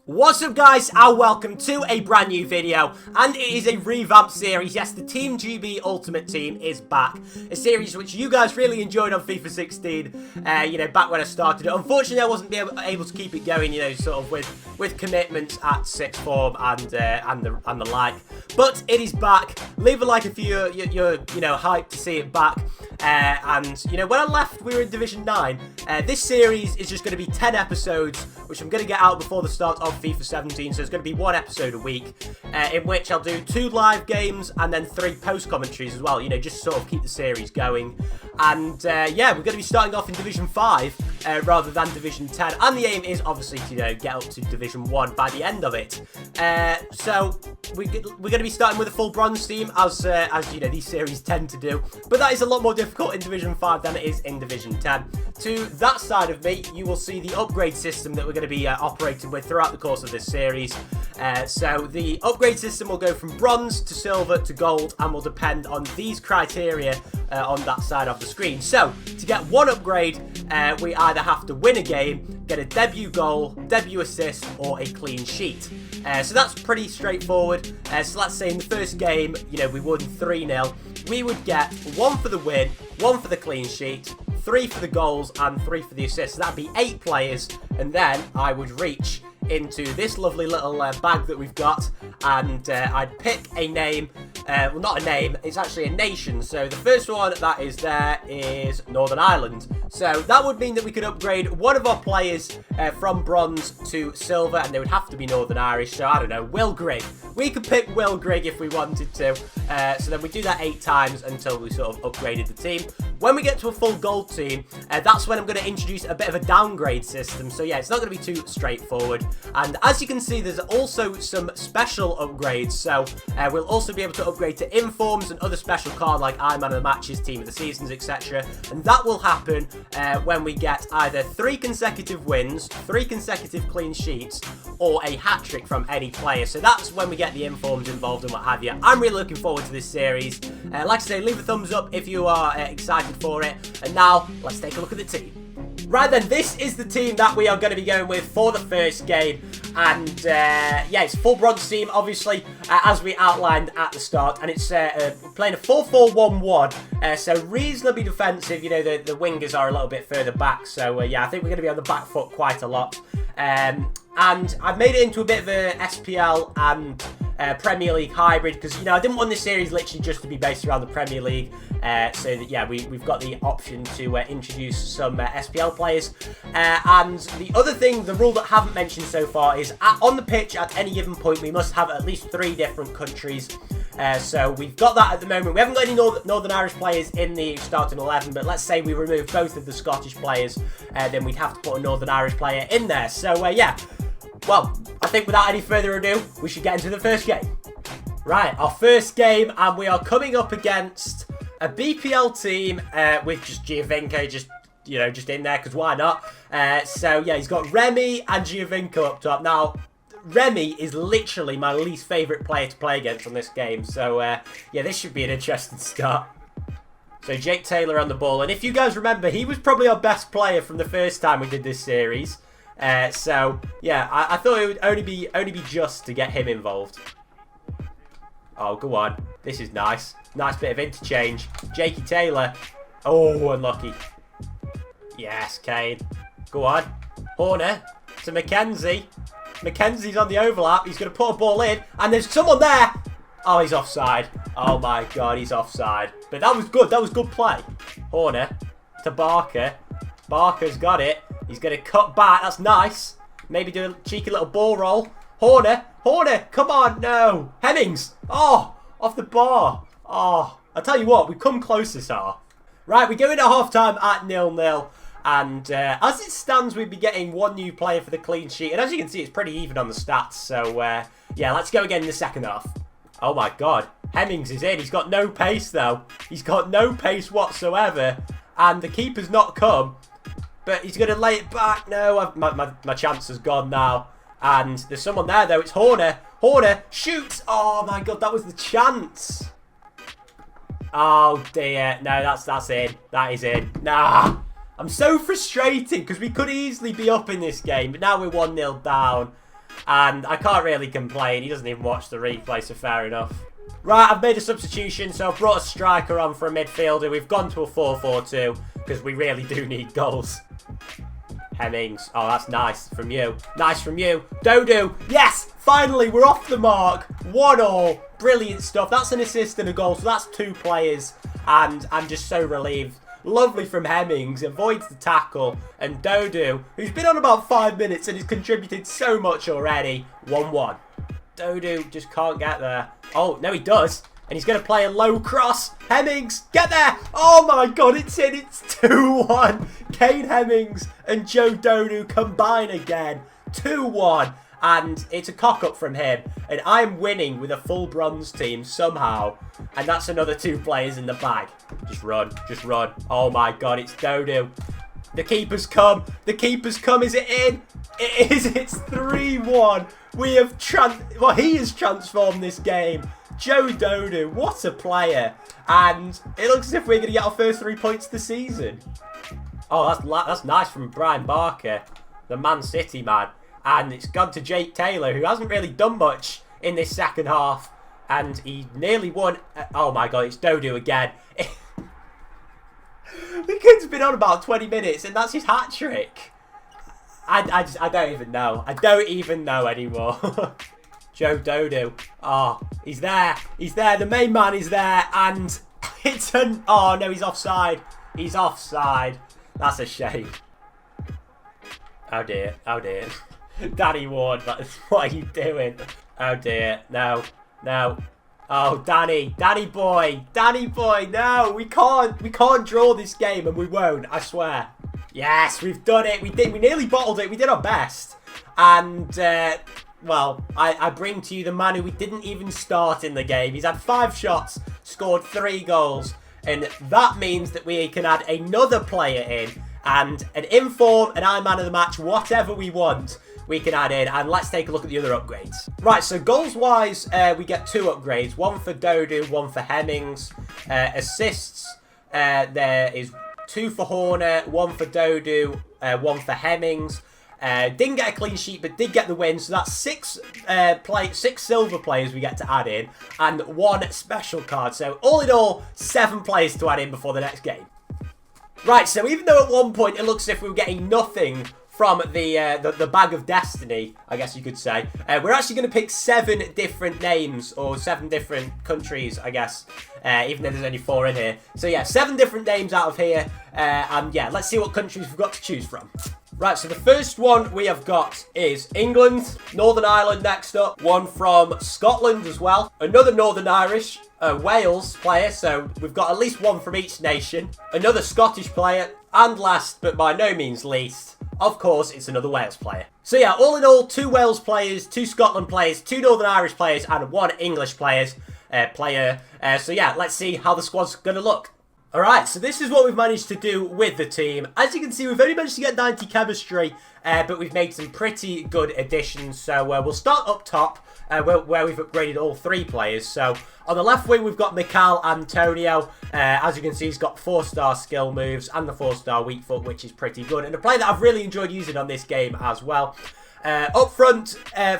What's up guys, and welcome to a brand new video, and it is a revamped series. Yes, the Team GB Ultimate Team is back. A series which you guys really enjoyed on FIFA 16, back when I started it. Unfortunately, I wasn't able to keep it going, sort of with commitments at sixth form and the like. But it is back. Leave a like if you're hyped to see it back. When I left, we were in Division 9. This series is just going to be 10 episodes, which I'm going to get out before the start of FIFA 17, so it's going to be one episode a week, in which I'll do 2 live games and then 3 post commentaries as well, just sort of keep the series going. And we're going to be starting off in Division 5 rather than Division 10, and the aim is obviously to get up to Division 1 by the end of it. So we're going to be starting with a full bronze team, as these series tend to do, but that is a lot more difficult in Division 5 than it is in Division 10. To that side of me, you will see the upgrade system that we're going to be operating with throughout the course of this series. So the upgrade system will go from bronze to silver to gold, and will depend on these criteria on that side of the screen. So to get one upgrade, we either have to win a game, get a debut goal, debut assist, or a clean sheet. So that's pretty straightforward. So let's say in the first game, we won 3-0. We would get 1 for the win, 1 for the clean sheet, 3 for the goals, and 3 for the assists. So that'd be 8 players, and then I would reach into this lovely little bag that we've got, and I'd pick a name. Well, not a name, it's actually a nation. So the first one that is there is Northern Ireland. So that would mean that we could upgrade one of our players from bronze to silver, and they would have to be Northern Irish. So I don't know, Will Grigg. We could pick Will Grigg if we wanted to. So then we do that 8 times until we sort of upgraded the team. When we get to a full gold team, that's when I'm going to introduce a bit of a downgrade system. So yeah, it's not going to be too straightforward. And as you can see, there's also some special upgrades. So we'll also be able to upgrade to informs and other special cards like Man of the Matches, Team of the Seasons, etc. And that will happen when we get either 3 consecutive wins, 3 consecutive clean sheets, or a hat-trick from any player. So that's when we get the informs involved and what have you. I'm really looking forward to this series. Like I say, leave a thumbs up if you are excited for it. And now, let's take a look at the team. Right then, this is the team that we are going to be going with for the first game. And it's a full bronze team, obviously, as we outlined at the start. And it's playing a 4-4-1-1, so reasonably defensive. The wingers are a little bit further back. So I think we're going to be on the back foot quite a lot. And I've made it into a bit of a SPL and Premier League hybrid, because I didn't want this series literally just to be based around the Premier League, so that we've got the option to introduce some SPL players. And the other thing, the rule that I haven't mentioned so far, is on the pitch at any given point we must have at least 3 different countries. So we've got that at the moment. We haven't got any Northern Irish players in the starting 11, but let's say we remove both of the Scottish players, then we'd have to put a Northern Irish player in there. So well, I think without any further ado, we should get into the first game. Right, our first game, and we are coming up against a BPL team with just Giovinco just in there, because why not? He's got Remy and Giovinco up top. Now, Remy is literally my least favourite player to play against on this game. So, this should be an interesting start. So, Jake Taylor on the ball. And if you guys remember, he was probably our best player from the first time we did this series. I thought it would only be just to get him involved. Oh, go on. This is nice. Nice bit of interchange. Jakey Taylor. Oh, unlucky. Yes, Kane. Go on. Horner to Mackenzie. Mackenzie's on the overlap. He's going to put a ball in. And there's someone there. Oh, he's offside. Oh, my God. He's offside. But that was good. That was good play. Horner to Barker. Barker's got it. He's going to cut back. That's nice. Maybe do a cheeky little ball roll. Horner. Come on. No. Hennings. Oh, off the bar. Oh, I'll tell you what. We've come close this half. Right, we go in at half-time at 0-0. And as it stands, we'd be getting 1 new player for the clean sheet. And as you can see, it's pretty even on the stats. So, let's go again in the second half. Oh, my God. Hemmings is in. He's got no pace, though. He's got no pace whatsoever. And the keeper's not come. But he's going to lay it back. No, my chance has gone now. And there's someone there, though. It's Horner. Horner shoots. Oh, my God. That was the chance. Oh, dear. No, that's in. That is in. Nah. I'm so frustrated because we could easily be up in this game. But now we're 1-0 down. And I can't really complain. He doesn't even watch the replay, so fair enough. Right, I've made a substitution, so I've brought a striker on for a midfielder. We've gone to a 4-4-2 because we really do need goals. Hemmings. Oh, that's nice from you. Nice from you. Dodo. Yes! Finally, we're off the mark. 1-1. Brilliant stuff. That's an assist and a goal, so that's 2 players. And I'm just so relieved. Lovely from Hemmings. Avoids the tackle. And Dodo, who's been on about 5 minutes and has contributed so much already. 1-1. Dodo just can't get there. Oh, no, he does. And he's going to play a low cross. Hemmings, get there. Oh, my God, it's in. It's 2-1. Kane Hemmings and Joe Dodo combine again. 2-1. And it's a cock-up from him. And I'm winning with a full bronze team somehow. And that's another 2 players in the bag. Just run. Just run. Oh, my God, it's Dodo. The keeper's come. The keeper's come. Is it in? It is. It's 3-1. We have he has transformed this game. Joe Dodo, what a player. And it looks as if we're going to get our first 3 points of the season. Oh, that's nice from Brian Barker, the Man City man. And it's gone to Jake Taylor, who hasn't really done much in this second half. And he nearly won. Oh my God, it's Dodo again. The kid's been on about 20 minutes, and that's his hat-trick. I don't even know. I don't even know anymore. Joe Dodo. Oh, he's there. He's there. The main man is there. And it's an... Oh, no, he's offside. He's offside. That's a shame. Oh, dear. Oh, dear. Danny Ward, what are you doing? Oh, dear. No. No. Oh, Danny. Danny boy. Danny boy. No, we can't draw this game, and we won't. I swear. Yes, we've done it. We nearly bottled it. We did our best. And... well, I bring to you the man who we didn't even start in the game. He's had 5 shots, scored 3 goals. And that means that we can add another player in. And an inform, an I man of the match, whatever we want, we can add in. And let's take a look at the other upgrades. Right, so goals-wise, we get 2 upgrades. 1 for Dodo, 1 for Hemmings. Assists, there is 2 for Horner, 1 for Dodo, 1 for Hemmings. Didn't get a clean sheet, but did get the win. So that's 6 silver players we get to add in, and 1 special card. So all in all, 7 players to add in before the next game. Right, so even though at one point it looks as if we were getting nothing from the bag of destiny, I guess you could say, we're actually going to pick 7 different names, or 7 different countries, I guess, even though there's only 4 in here. So yeah, 7 different names out of here, and yeah, let's see what countries we've got to choose from. Right, so the first one we have got is England, Northern Ireland next up, 1 from Scotland as well, another Northern Irish, Wales player, so we've got at least 1 from each nation, another Scottish player, and last but by no means least, of course, it's another Wales player. So yeah, all in all, 2 Wales players, 2 Scotland players, 2 Northern Irish players, and 1 English player. So yeah, let's see how the squad's going to look. Alright, so this is what we've managed to do with the team. As you can see, we've only managed to get 90 chemistry, but we've made some pretty good additions. So we'll start up top, where we've upgraded all 3 players. So on the left wing, we've got Mikel Antonio. As you can see, he's got 4-star skill moves and the 4-star weak foot, which is pretty good. And a player that I've really enjoyed using on this game as well. Up front,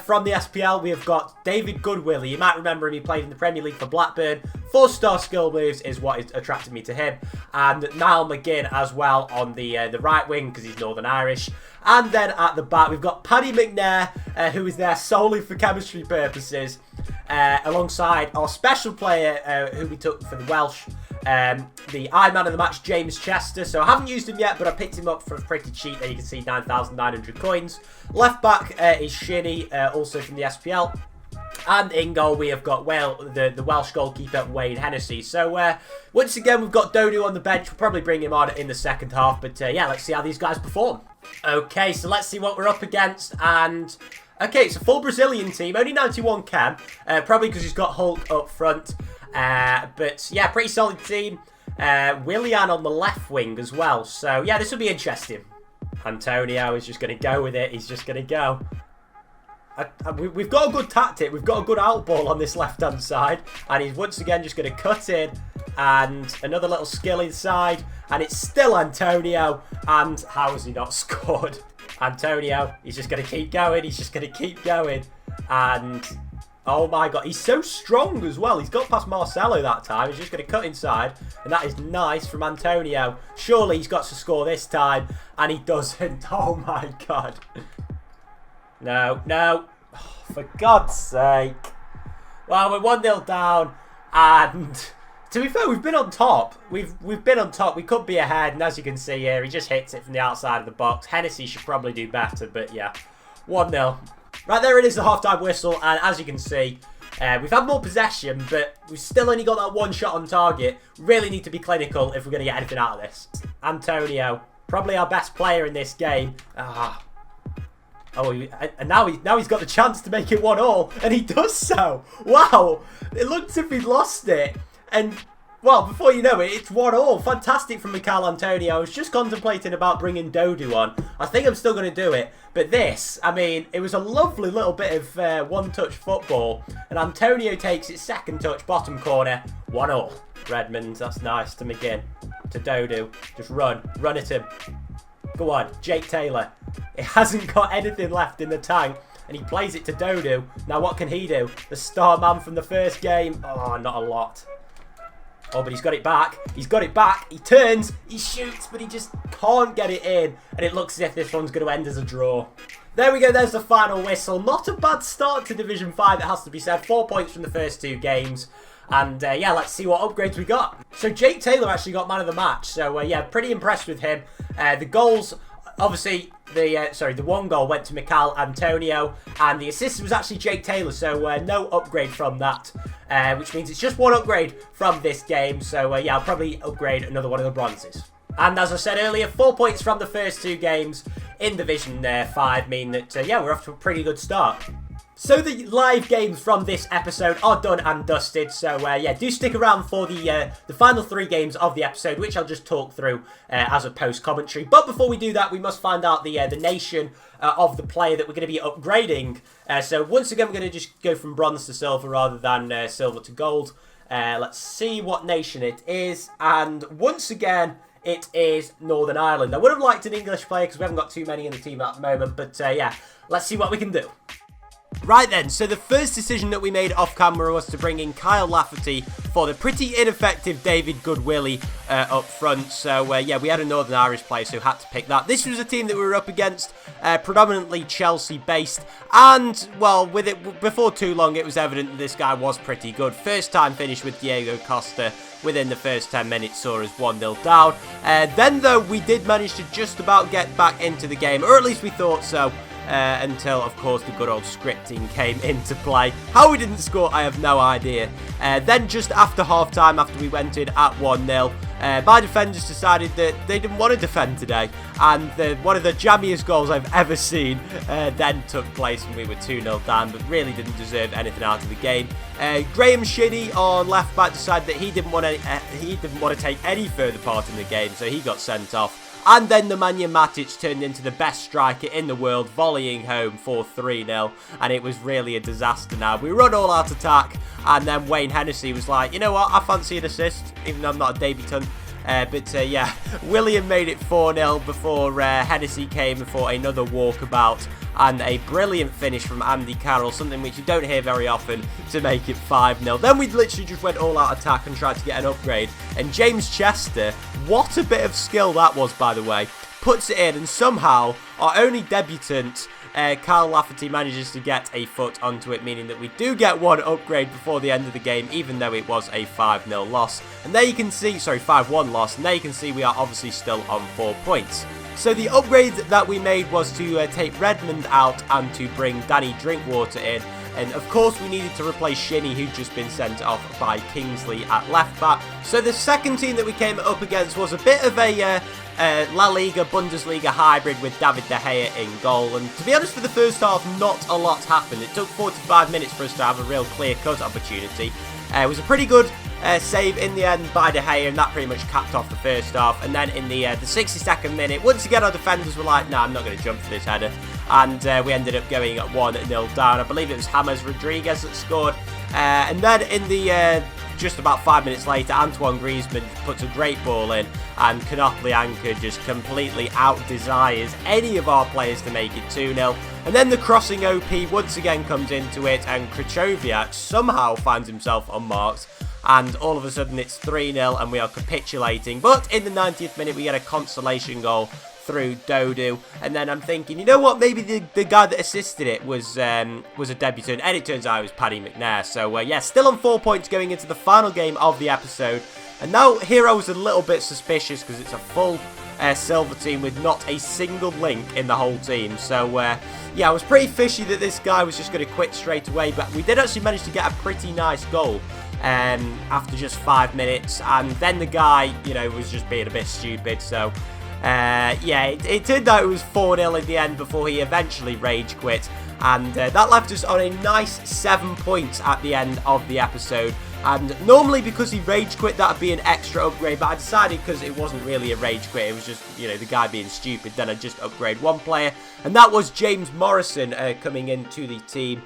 from the SPL, we have got David Goodwill. You might remember him, he played in the Premier League for Blackburn. 4-star skill moves is what attracted me to him. And Niall McGinn as well on the right wing, because he's Northern Irish. And then at the back, we've got Paddy McNair, who is there solely for chemistry purposes. Alongside our special player, who we took for the Welsh. The I man of the match, James Chester. So I haven't used him yet, but I picked him up for pretty cheap. There you can see 9,900 coins. Left back is Shinny, also from the SPL. And in goal, we have got the Welsh goalkeeper, Wayne Hennessy. So once again, we've got Dodo on the bench. We'll probably bring him on in the second half. But yeah, let's see how these guys perform. Okay, so let's see what we're up against. And okay, it's a full Brazilian team. Only 91 chem. Probably because he's got Hulk up front. But yeah, pretty solid team. Willian on the left wing as well. So yeah, this will be interesting. Antonio is just going to go with it. He's just going to go. We've got a good tactic. We've got a good outball on this left-hand side. And he's once again just going to cut in. And another little skill inside. And it's still Antonio. And how has he not scored? Antonio, he's just going to keep going. He's just going to keep going. And, oh my God, he's so strong as well. He's got past Marcelo that time. He's just going to cut inside. And that is nice from Antonio. Surely he's got to score this time. And he doesn't. Oh my God. No, no. Oh, for God's sake. Well, we're 1-0 down. And to be fair, we've been on top. We've been on top. We could be ahead. And as you can see here, he just hits it from the outside of the box. Hennessy should probably do better. But yeah, 1-0. Right, there it is, the half-time whistle. And as you can see, we've had more possession, but we've still only got that one shot on target. Really need to be clinical if we're going to get anything out of this. Antonio, probably our best player in this game. Oh, and now he's got the chance to make it 1-1, and he does so. Wow, it looked as if he'd lost it. And, well, before you know it, it's 1-1. Fantastic from Mikel Antonio. I was just contemplating about bringing Dodu on. I think I'm still going to do it. But this, I mean, it was a lovely little bit of one-touch football. And Antonio takes its second touch, bottom corner, 1-1. Redmond, that's nice. To McGinn, to Dodu. Just run at him. Go on, Jake Taylor. It hasn't got anything left in the tank. And he plays it to Dodu. Now what can he do? The star man from the first game. Oh, not a lot. Oh, but he's got it back. He's got it back. He turns. He shoots, but he just can't get it in. And it looks as if this one's going to end as a draw. There we go. There's the final whistle. Not a bad start to Division 5, it has to be said. 4 points from the first 2 games. And, yeah, let's see what upgrades we got. So, Jake Taylor actually got man of the match. So, yeah, pretty impressed with him. The goals, obviously, the one goal went to Mikel Antonio. And the assist was actually Jake Taylor. So, no upgrade from that. Which means it's just 1 upgrade from this game. So, yeah, I'll probably upgrade another one of the bronzes. And as I said earlier, 4 points from the first 2 games in Division 5 mean that, yeah, we're off to a pretty good start. So the live games from this episode are done and dusted. So, yeah, do stick around for the final 3 games of the episode, which I'll just talk through as a post-commentary. But before we do that, we must find out the nation of the player that we're going to be upgrading. So once again, we're going to just go from bronze to silver rather than silver to gold. Let's see what nation it is. And once again, it is Northern Ireland. I would have liked an English player because we haven't got too many in the team at the moment. But, yeah, let's see what we can do. Right then, so the first decision that we made off camera was to bring in Kyle Lafferty for the pretty ineffective David Goodwillie up front. So, yeah, we had a Northern Irish player, so had to pick that. This was a team that we were up against, predominantly Chelsea-based. And, well, with it before too long, it was evident that this guy was pretty good. First time finish with Diego Costa within the first 10 minutes saw us 1-0 down. Then, though, we did manage to just about get back into the game, or at least we thought so. Until, of course, the good old scripting came into play. How we didn't score, I have no idea. Then just after half-time, after we went in at 1-0, my defenders decided that they didn't want to defend today. And one of the jammiest goals I've ever seen then took place when we were 2-0 down, but really didn't deserve anything out of the game. Graham Shinnie on left-back decided that he didn't want to take any further part in the game, so he got sent off. And then Nemanja Matic turned into the best striker in the world, volleying home for 3-0. And it was really a disaster now. We run all out attack. And then Wayne Hennessy was like, you know what, I fancy an assist, even though I'm not a debutant. But yeah, William made it 4-0 before Hennessy came for another walkabout. And a brilliant finish from Andy Carroll, something which you don't hear very often, to make it 5-0. Then we literally just went all out attack and tried to get an upgrade. And James Chester, what a bit of skill that was, by the way, puts it in. And somehow, our only debutant, Kyle Lafferty, manages to get a foot onto it, meaning that we do get 1 upgrade before the end of the game, even though it was a 5-0 loss. And there you can see, sorry, 5-1 loss. And there you can see we are obviously still on 4 points. So the upgrade that we made was to take Redmond out and to bring Danny Drinkwater in. And of course we needed to replace Shinnie, who'd just been sent off by Kingsley at left back. So the second team that we came up against was a bit of a La Liga, Bundesliga hybrid with David De Gea in goal. And to be honest, for the first half, not a lot happened. It took 45 minutes for us to have a real clear-cut opportunity. It was a pretty good save in the end by De Gea, and that pretty much capped off the first half. And then in the 62nd minute, once again our defenders were like, nah, I'm not going to jump for this header. And we ended up going at 1-0 down. I believe it was James Rodriguez that scored. And then in the just about 5 minutes later, Antoine Griezmann puts a great ball in, and Konoplyanka just completely out-desires any of our players to make it 2-0. And then the crossing OP once again comes into it, and Krychowiak somehow finds himself unmarked. And all of a sudden it's 3-0 and we are capitulating. But in the 90th minute we get a consolation goal through Dodu. And then I'm thinking, you know what, maybe the guy that assisted it was a debutant. And it turns out it was Paddy McNair. So yeah, still on 4 points going into the final game of the episode. And now Hero's a little bit suspicious because it's a full silver team with not a single link in the whole team. So yeah, I was pretty fishy that this guy was just going to quit straight away. But we did actually manage to get a pretty nice goal after just 5 minutes, and then the guy, you know, was just being a bit stupid. So yeah, it turned out it was 4-0 in the end before he eventually rage quit, and that left us on a nice 7 points at the end of the episode. And normally, because he rage quit, that would be an extra upgrade, but I decided because it wasn't really a rage quit, it was just, you know, the guy being stupid, then I'd just upgrade one player, and that was James Morrison coming into the team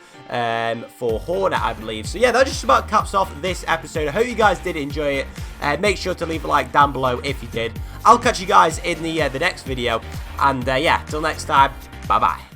for Hornet, I believe. So yeah, that just about caps off this episode. I hope you guys did enjoy it. Make sure to leave a like down below if you did. I'll catch you guys in the next video, and yeah, till next time, bye bye.